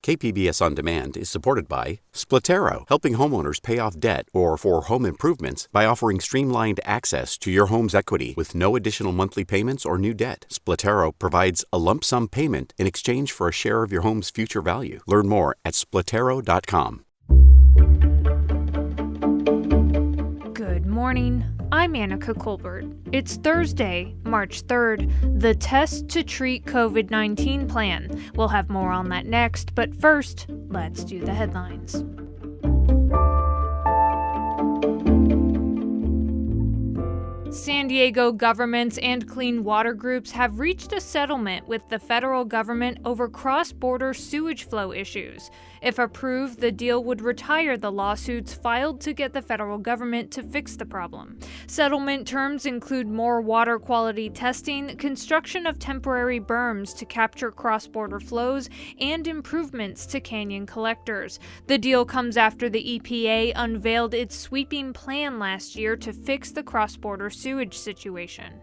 KPBS On Demand is supported by Splatero, helping homeowners pay off debt or for home improvements by offering streamlined access to your home's equity with no additional monthly payments or new debt. Splatero provides a lump sum payment in exchange for a share of your home's future value. Learn more at splatero.com. Good morning. I'm Annika Colbert. It's Thursday, March 3rd, the Test to Treat COVID-19 plan. We'll have more on that next, but first, let's do the headlines. San Diego governments and clean water groups have reached a settlement with the federal government over cross-border sewage flow issues. If approved, the deal would retire the lawsuits filed to get the federal government to fix the problem. Settlement terms include more water quality testing, construction of temporary berms to capture cross-border flows, and improvements to canyon collectors. The deal comes after the EPA unveiled its sweeping plan last year to fix the cross-border sewage situation.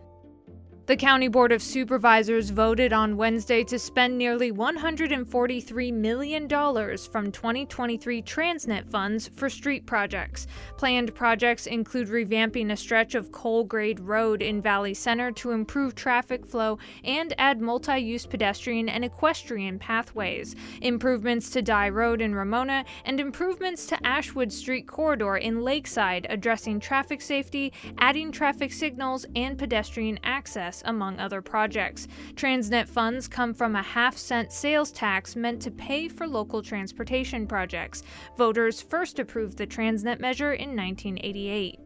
The County Board of Supervisors voted on Wednesday to spend nearly $143 million from 2023 Transnet funds for street projects. Planned projects include revamping a stretch of Coal Grade Road in Valley Center to improve traffic flow and add multi-use pedestrian and equestrian pathways, improvements to Dye Road in Ramona, and improvements to Ashwood Street corridor in Lakeside, addressing traffic safety, adding traffic signals, and pedestrian access, among other projects. Transnet funds come from a half-cent sales tax meant to pay for local transportation projects. Voters first approved the Transnet measure in 1988.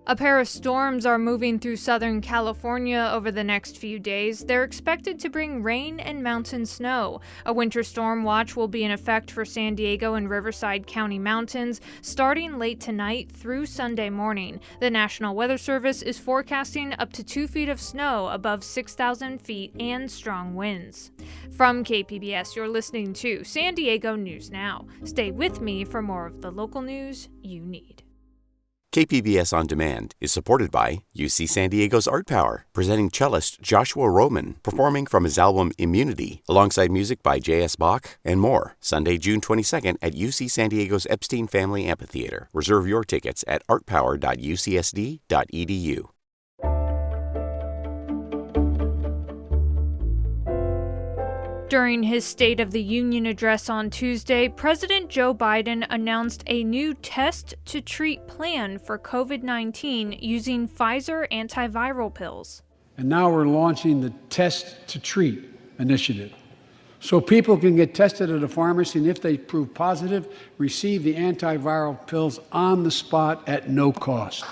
A pair of storms are moving through Southern California over the next few days. They're expected to bring rain and mountain snow. A winter storm watch will be in effect for San Diego and Riverside County mountains starting late tonight through Sunday morning. The National Weather Service is forecasting up to 2 feet of snow above 6,000 feet and strong winds. From KPBS, you're listening to San Diego News Now. Stay with me for more of the local news you need. KPBS On Demand is supported by UC San Diego's Art Power, presenting cellist Joshua Roman, performing from his album Immunity, alongside music by J.S. Bach and more, Sunday, June 22nd at UC San Diego's Epstein Family Amphitheater. Reserve your tickets at artpower.ucsd.edu. During his State of the Union address on Tuesday, President Joe Biden announced a new test-to-treat plan for COVID-19 using Pfizer antiviral pills. And now we're launching the test-to-treat initiative. So people can get tested at a pharmacy, and if they prove positive, receive the antiviral pills on the spot at no cost.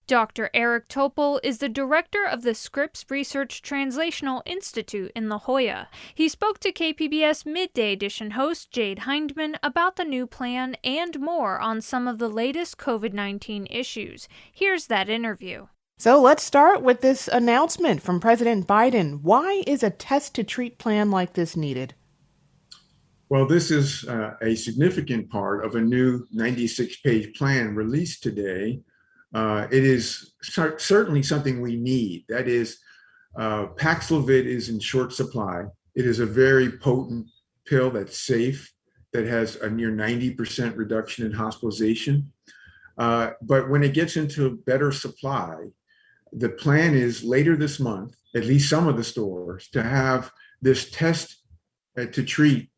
Dr. Eric Topol is the director of the Scripps Research Translational Institute in La Jolla. He spoke to KPBS Midday Edition host Jade Hindman about the new plan and more on some of the latest COVID-19 issues. Here's that interview. So let's start with this announcement from President Biden. Why is a test-to-treat plan like this needed? Well, this is a significant part of a new 96-page plan released today. It is certainly something we need. That is, Paxlovid is in short supply. It is a very potent pill that's safe, that has a near 90% reduction in hospitalization. But when it gets into better supply, the plan is later this month, at least some of the stores, to have this test to treat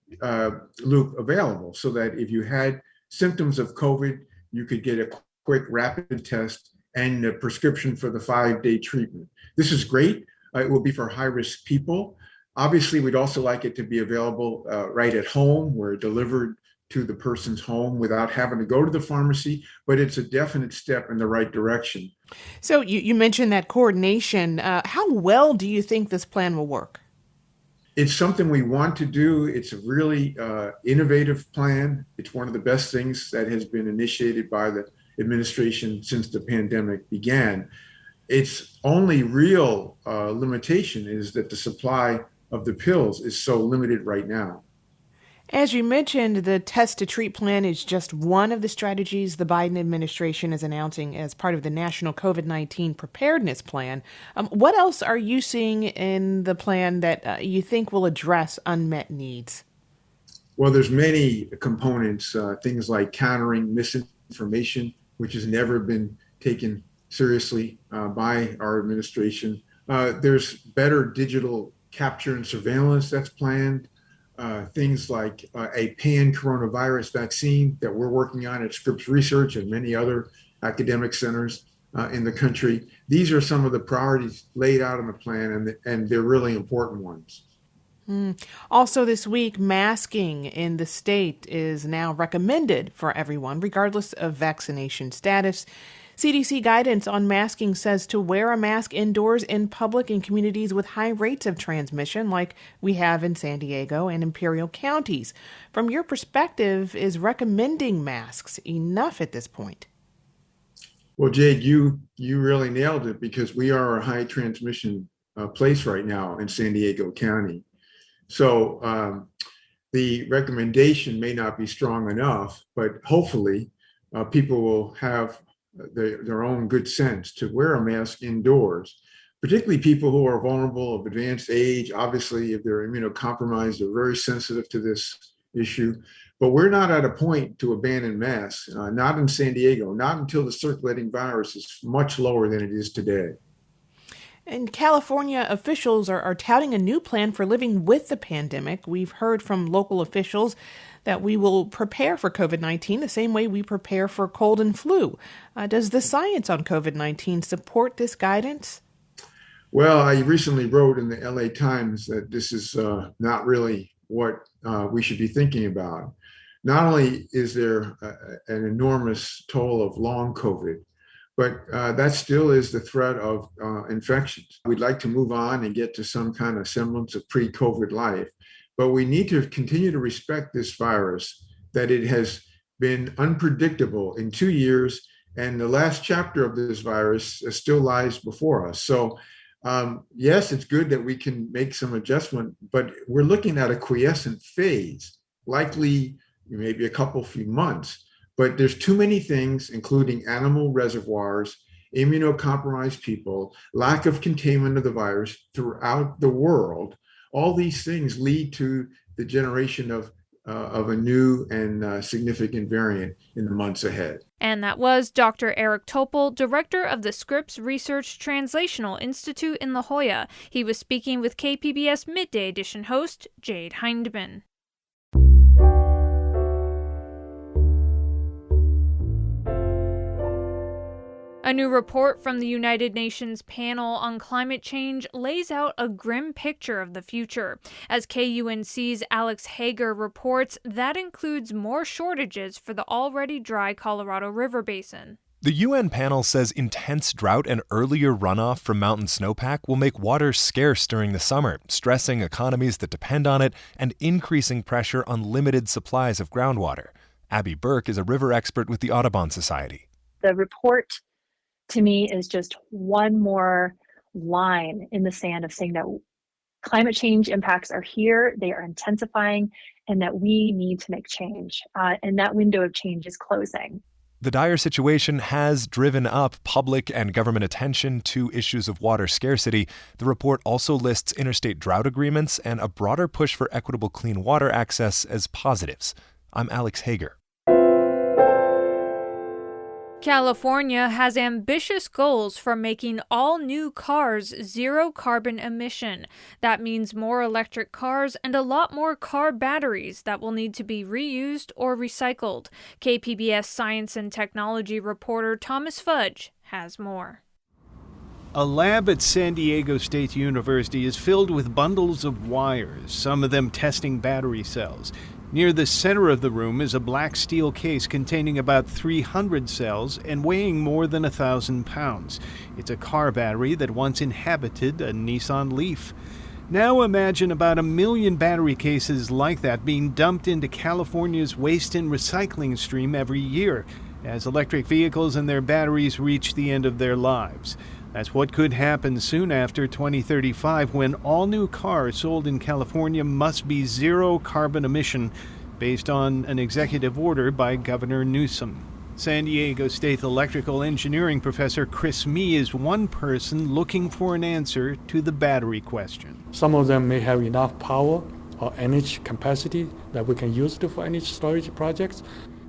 loop available so that if you had symptoms of COVID, you could get a quick rapid test and a prescription for the 5-day treatment. This is great. It will be for high-risk people. Obviously, we'd also like it to be available right at home, where delivered to the person's home without having to go to the pharmacy, but it's a definite step in the right direction. So you mentioned that coordination. How well do you think this plan will work? It's something we want to do. It's a really innovative plan. It's one of the best things that has been initiated by the administration since the pandemic began. Its only real limitation is that the supply of the pills is so limited right now. As you mentioned, the test to treat plan is just one of the strategies the Biden administration is announcing as part of the national COVID-19 preparedness plan. What else are you seeing in the plan that you think will address unmet needs? Well, there's many components, things like countering misinformation, which has never been taken seriously by our administration. There's better digital capture and surveillance that's planned. Things like a pan-coronavirus vaccine that we're working on at Scripps Research and many other academic centers in the country. These are some of the priorities laid out in the plan, and they're really important ones. Also this week, masking in the state is now recommended for everyone, regardless of vaccination status. CDC guidance on masking says to wear a mask indoors in public in communities with high rates of transmission, like we have in San Diego and Imperial counties. From your perspective, is recommending masks enough at this point? Well, Jade, you really nailed it, because we are a high transmission place right now in San Diego County. So the recommendation may not be strong enough, but hopefully people will have their own good sense to wear a mask indoors, particularly people who are vulnerable, of advanced age. Obviously, if they're immunocompromised, they're very sensitive to this issue. But we're not at a point to abandon masks, not in San Diego, not until the circulating virus is much lower than it is today. And California officials are touting a new plan for living with the pandemic. We've heard from local officials that we will prepare for COVID-19 the same way we prepare for cold and flu. Does the science on COVID-19 support this guidance? Well, I recently wrote in the LA Times that this is not really what we should be thinking about. Not only is there an enormous toll of long COVID, but that still is the threat of infections. We'd like to move on and get to some kind of semblance of pre-COVID life, but we need to continue to respect this virus, that it has been unpredictable in 2 years, and the last chapter of this virus still lies before us. So yes, it's good that we can make some adjustment, but we're looking at a quiescent phase, likely maybe a few months. But there's too many things, including animal reservoirs, immunocompromised people, lack of containment of the virus throughout the world. All these things lead to the generation of a new and significant variant in the months ahead. And that was Dr. Eric Topol, director of the Scripps Research Translational Institute in La Jolla. He was speaking with KPBS Midday Edition host Jade Hindman. A new report from the United Nations panel on climate change lays out a grim picture of the future. As KUNC's Alex Hager reports, that includes more shortages for the already dry Colorado River basin. The UN panel says intense drought and earlier runoff from mountain snowpack will make water scarce during the summer, stressing economies that depend on it and increasing pressure on limited supplies of groundwater. Abby Burke is a river expert with the Audubon Society. The report, to me, is just one more line in the sand of saying that climate change impacts are here, they are intensifying, and that we need to make change. And that window of change is closing. The dire situation has driven up public and government attention to issues of water scarcity. The report also lists interstate drought agreements and a broader push for equitable clean water access as positives. I'm Alex Hager. California has ambitious goals for making all new cars zero carbon emission. That means more electric cars and a lot more car batteries that will need to be reused or recycled. KPBS science and technology reporter Thomas Fudge has more. A lab at San Diego State University is filled with bundles of wires, some of them testing battery cells. Near the center of the room is a black steel case containing about 300 cells and weighing more than 1,000 pounds. It's a car battery that once inhabited a Nissan Leaf. Now imagine about 1 million battery cases like that being dumped into California's waste and recycling stream every year, as electric vehicles and their batteries reach the end of their lives. That's what could happen soon after 2035, when all new cars sold in California must be zero carbon emission. based on an executive order by Governor Newsom. San Diego State electrical engineering professor Chris Mee is one person looking for an answer to the battery question. Some of them may have enough power or energy capacity that we can use for energy storage projects.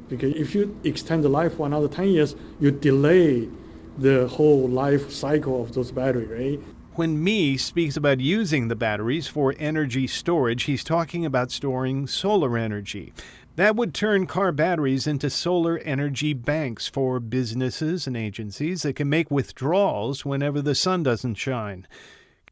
Because if you extend the life for another 10 years, you delay the whole life cycle of those batteries, right? When Mee speaks about using the batteries for energy storage, he's talking about storing solar energy. That would turn car batteries into solar energy banks for businesses and agencies that can make withdrawals whenever the sun doesn't shine.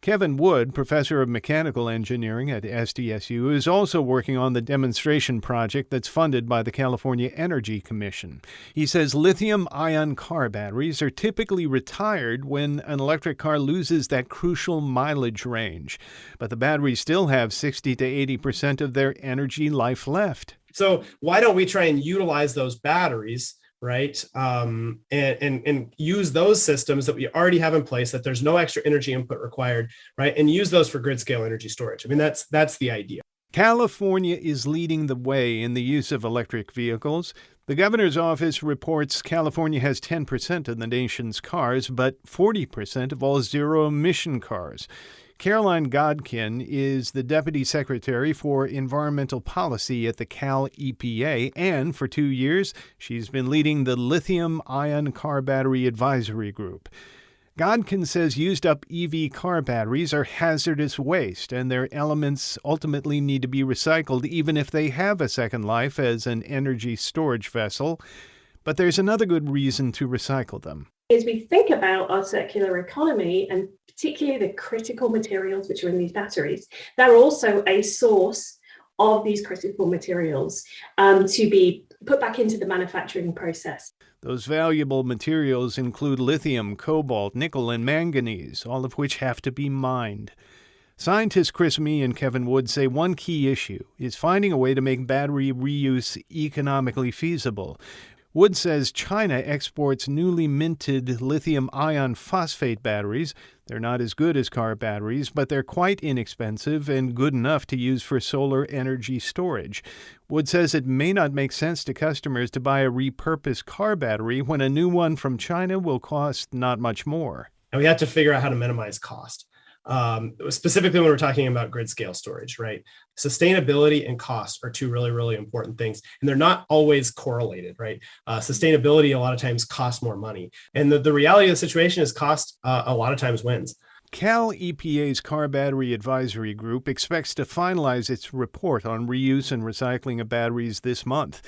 Kevin Wood, professor of mechanical engineering at SDSU, is also working on the demonstration project that's funded by the California Energy Commission. He says lithium-ion car batteries are typically retired when an electric car loses that crucial mileage range. But the batteries still have 60 to 80% of their energy life left. So why don't we try and utilize those batteries, right? And use those systems that we already have in place, that there's no extra energy input required, right? And use those for grid scale energy storage. I mean, that's the idea. California is leading the way in the use of electric vehicles. The governor's office reports California has 10% of the nation's cars, but 40% of all zero-emission cars. Caroline Godkin is the Deputy Secretary for Environmental Policy at the Cal EPA, and for 2 years, she's been leading the Lithium-Ion Car Battery Advisory Group. Godkin says used-up EV car batteries are hazardous waste, and their elements ultimately need to be recycled even if they have a second life as an energy storage vessel. But there's another good reason to recycle them. As we think about our circular economy, and particularly the critical materials which are in these batteries, they're also a source of these critical materials to be put back into the manufacturing process. Those valuable materials include lithium, cobalt, nickel, and manganese, all of which have to be mined. Scientists Chris Mee and Kevin Wood say one key issue is finding a way to make battery reuse economically feasible. Wood says China exports newly minted lithium iron phosphate batteries. They're not as good as car batteries, but they're quite inexpensive and good enough to use for solar energy storage. Wood says it may not make sense to customers to buy a repurposed car battery when a new one from China will cost not much more. And we have to figure out how to minimize cost. Specifically when we're talking about grid scale storage, right? Sustainability and cost are two really, really important things. And they're not always correlated, right? Sustainability a lot of times costs more money. And the reality of the situation is cost a lot of times wins. Cal EPA's Car Battery Advisory Group expects to finalize its report on reuse and recycling of batteries this month.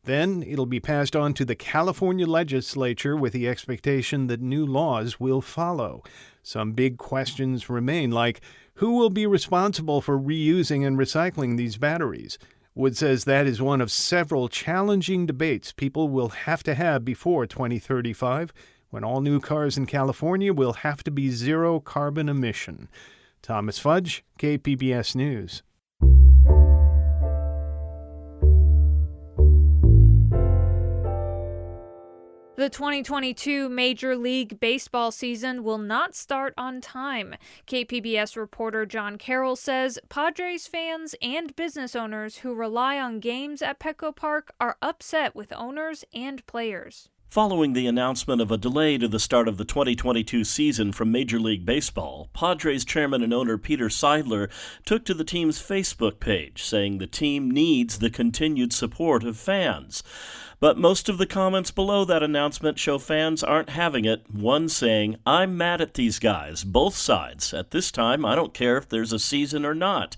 Then it'll be passed on to the California legislature with the expectation that new laws will follow. Some big questions remain, like who will be responsible for reusing and recycling these batteries? Wood says that is one of several challenging debates people will have to have before 2035, when all new cars in California will have to be zero carbon emission. Thomas Fudge, KPBS News. The 2022 Major League Baseball season will not start on time. KPBS reporter John Carroll says Padres fans and business owners who rely on games at Petco Park are upset with owners and players. Following the announcement of a delay to the start of the 2022 season from Major League Baseball, Padres chairman and owner Peter Seidler took to the team's Facebook page, saying the team needs the continued support of fans. But most of the comments below that announcement show fans aren't having it, one saying, "I'm mad at these guys, both sides. At this time, I don't care if there's a season or not."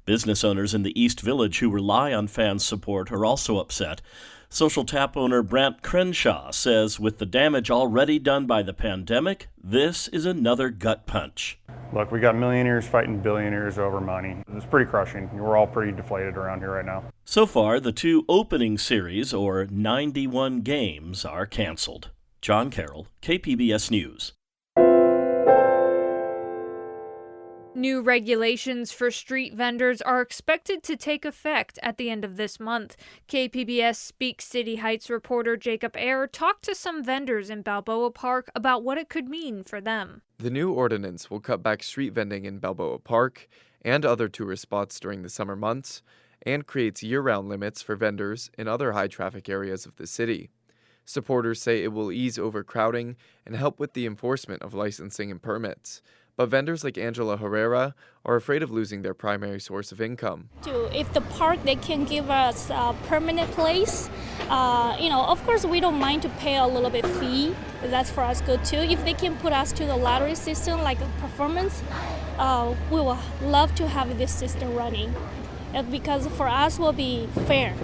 Business owners in the East Village who rely on fans' support are also upset. Social Tap owner Brant Crenshaw says with the damage already done by the pandemic, this is another gut punch. Look, we got millionaires fighting billionaires over money. It's pretty crushing. We're all pretty deflated around here right now. So far, the two opening series, or 91 games, are canceled. John Carroll, KPBS News. New regulations for street vendors are expected to take effect at the end of this month. KPBS Speak City Heights reporter Jacob Ayer talked to some vendors in Balboa Park about what it could mean for them. The new ordinance will cut back street vending in Balboa Park and other tourist spots during the summer months, and creates year-round limits for vendors in other high-traffic areas of the city. Supporters say it will ease overcrowding and help with the enforcement of licensing and permits. But vendors like Angela Herrera are afraid of losing their primary source of income. If the park, they can give us a permanent place, of course we don't mind to pay a little bit fee. That's for us good too. If they can put us to the lottery system like a performance, we will love to have this system running because for us will be fair.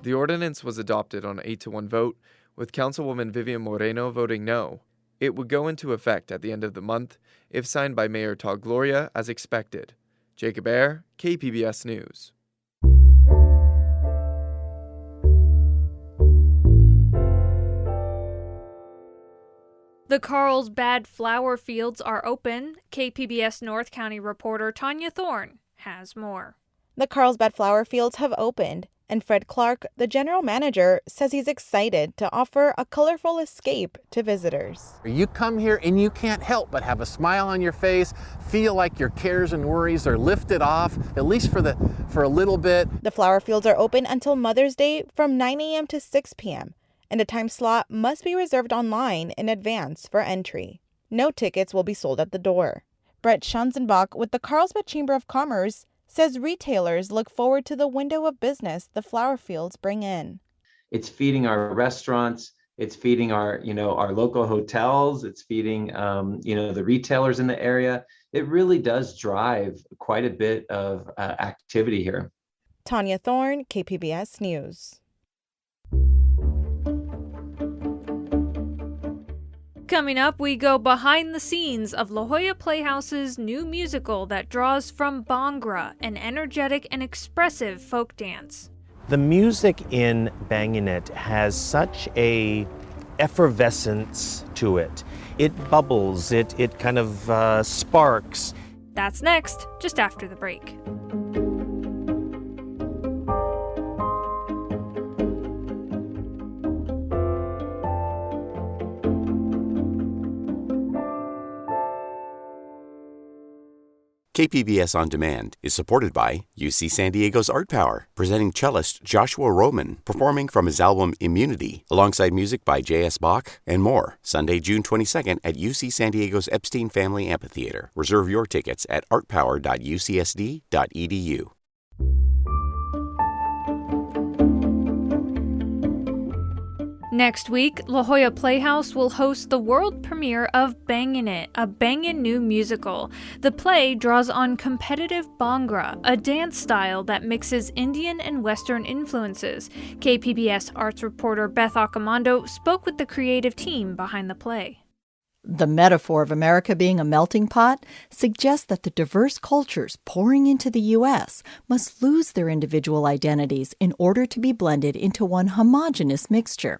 The ordinance was adopted on an 8-1 vote, with Councilwoman Vivian Moreno voting no. It would go into effect at the end of the month if signed by Mayor Todd Gloria as expected. Jacob Ayer, KPBS News. The Carlsbad flower fields are open. KPBS North County reporter Tanya Thorne has more. The Carlsbad flower fields have opened, and Fred Clark, the general manager, says he's excited to offer a colorful escape to visitors. You come here and you can't help but have a smile on your face, feel like your cares and worries are lifted off, at least for a little bit. The flower fields are open until Mother's Day from 9 a.m. to 6 p.m., and a time slot must be reserved online in advance for entry. No tickets will be sold at the door. Brett Schanzenbach with the Carlsbad Chamber of Commerce says retailers look forward to the window of business the flower fields bring in. It's feeding our restaurants, it's feeding our local hotels, it's feeding, the retailers in the area. It really does drive quite a bit of activity here. Tanya Thorne, KPBS News. Coming up, we go behind the scenes of La Jolla Playhouse's new musical that draws from Bhangra, an energetic and expressive folk dance. The music in Bangin' It has such a effervescence to it. It bubbles, it kind of sparks. That's next, just after the break. KPBS On Demand is supported by UC San Diego's Art Power, presenting cellist Joshua Roman, performing from his album Immunity, alongside music by J.S. Bach and more. Sunday, June 22nd at UC San Diego's Epstein Family Amphitheater. Reserve your tickets at artpower.ucsd.edu. Next week, La Jolla Playhouse will host the world premiere of Bangin' It, a bangin' new musical. The play draws on competitive Bhangra, a dance style that mixes Indian and Western influences. KPBS arts reporter Beth Accomando spoke with the creative team behind the play. The metaphor of America being a melting pot suggests that the diverse cultures pouring into the U.S. must lose their individual identities in order to be blended into one homogeneous mixture.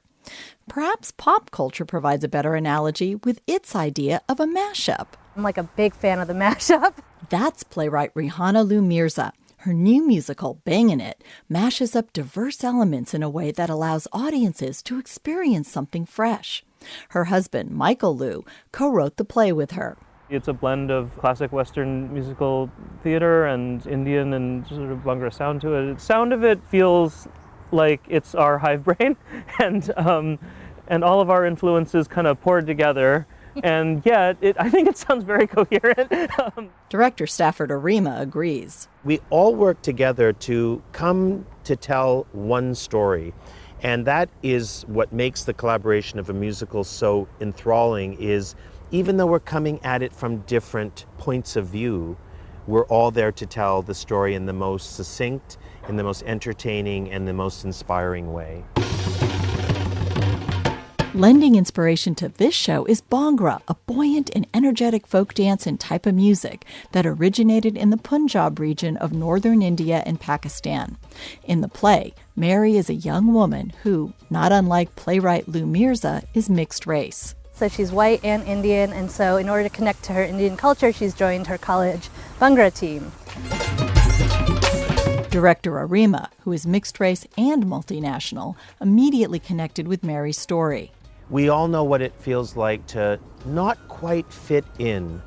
Perhaps pop culture provides a better analogy with its idea of a mashup. I'm like a big fan of the mashup. That's playwright Rihanna Lou Mirza. Her new musical, Bangin' It, mashes up diverse elements in a way that allows audiences to experience something fresh. Her husband, Michael Liu, co-wrote the play with her. It's a blend of classic Western musical theater and Indian and sort of Bhangra sound to it. The sound of it feels like it's our hive brain, and all of our influences kind of poured together, and yet I think it sounds very coherent. Director Stafford Arima agrees. We all work together to come to tell one story, and that is what makes the collaboration of a musical so enthralling, is even though we're coming at it from different points of view, we're all there to tell the story in the most succinct, in the most entertaining, and the most inspiring way. Lending inspiration to this show is Bhangra, a buoyant and energetic folk dance and type of music that originated in the Punjab region of northern India and Pakistan. In the play, Mary is a young woman who, not unlike playwright Lou Mirza, is mixed race. So she's white and Indian, and so in order to connect to her Indian culture, she's joined her college Bhangra team. Director Arima, who is mixed race and multinational, immediately connected with Mary's story. We all know what it feels like to not quite fit in,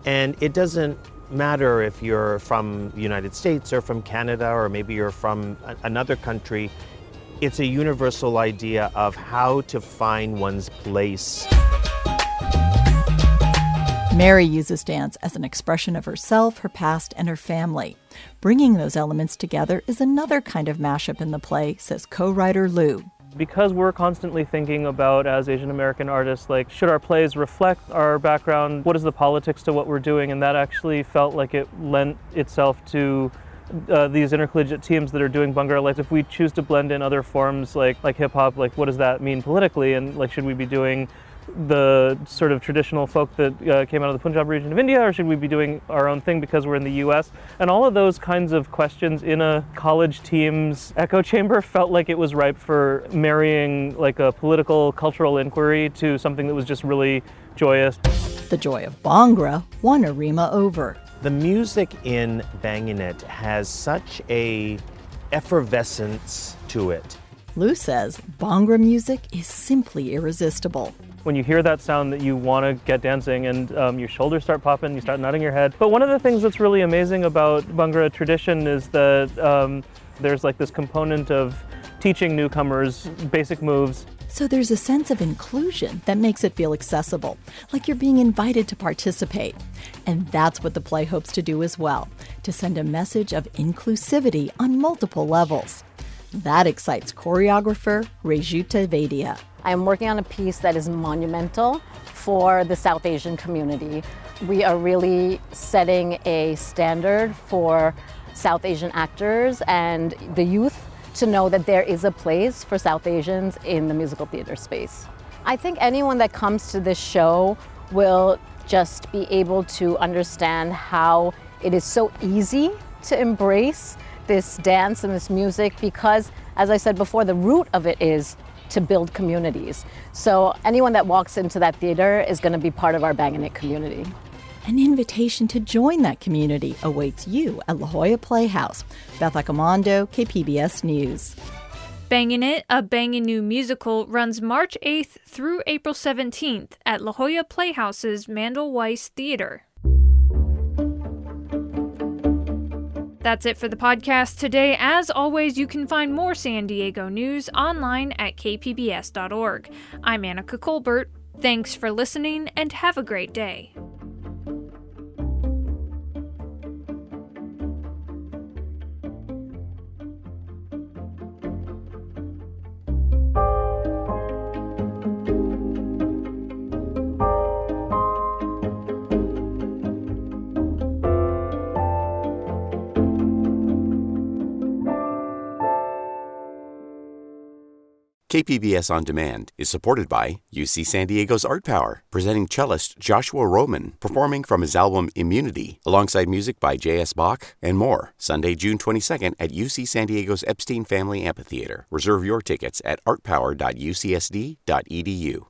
and it doesn't, matter if you're from the United States or from Canada or maybe you're from another country. It's a universal idea of how to find one's place. Mary uses dance as an expression of herself, her past, and her family. Bringing those elements together is another kind of mashup in the play, says co-writer Lou. Because we're constantly thinking about, as Asian American artists, like, should our plays reflect our background? What is the politics to what we're doing? And that actually felt like it lent itself to these intercollegiate teams that are doing Bhangra. Like, if we choose to blend in other forms like hip hop, like, what does that mean politically? And like, should we be doing the sort of traditional folk that came out of the Punjab region of India, or should we be doing our own thing because we're in the US? And all of those kinds of questions in a college team's echo chamber felt like it was ripe for marrying like a political, cultural inquiry to something that was just really joyous. The joy of Bhangra won Arima over. The music in Banganit has such a effervescence to it. Lou says Bhangra music is simply irresistible. When you hear that sound that you want to get dancing and your shoulders start popping, you start nodding your head. But one of the things that's really amazing about Bhangra tradition is that there's like this component of teaching newcomers basic moves. So there's a sense of inclusion that makes it feel accessible, like you're being invited to participate. And that's what the play hopes to do as well, to send a message of inclusivity on multiple levels. That excites choreographer Rejuta Vaidya. I'm working on a piece that is monumental for the South Asian community. We are really setting a standard for South Asian actors and the youth to know that there is a place for South Asians in the musical theater space. I think anyone that comes to this show will just be able to understand how it is so easy to embrace this dance and this music because, as I said before, the root of it is to build communities. So anyone that walks into that theater is going to be part of our Banganit community. An invitation to join that community awaits you at La Jolla Playhouse. Beth Accomando, KPBS News. Banganit, a Banginu musical, runs March 8th through April 17th at La Jolla Playhouse's Mandel Weiss Theater. That's it for the podcast today. As always, you can find more San Diego news online at kpbs.org. I'm Annika Colbert. Thanks for listening and have a great day. KPBS On Demand is supported by UC San Diego's Art Power, presenting cellist Joshua Roman, performing from his album Immunity, alongside music by J.S. Bach and more. Sunday, June 22nd at UC San Diego's Epstein Family Amphitheater. Reserve your tickets at artpower.ucsd.edu.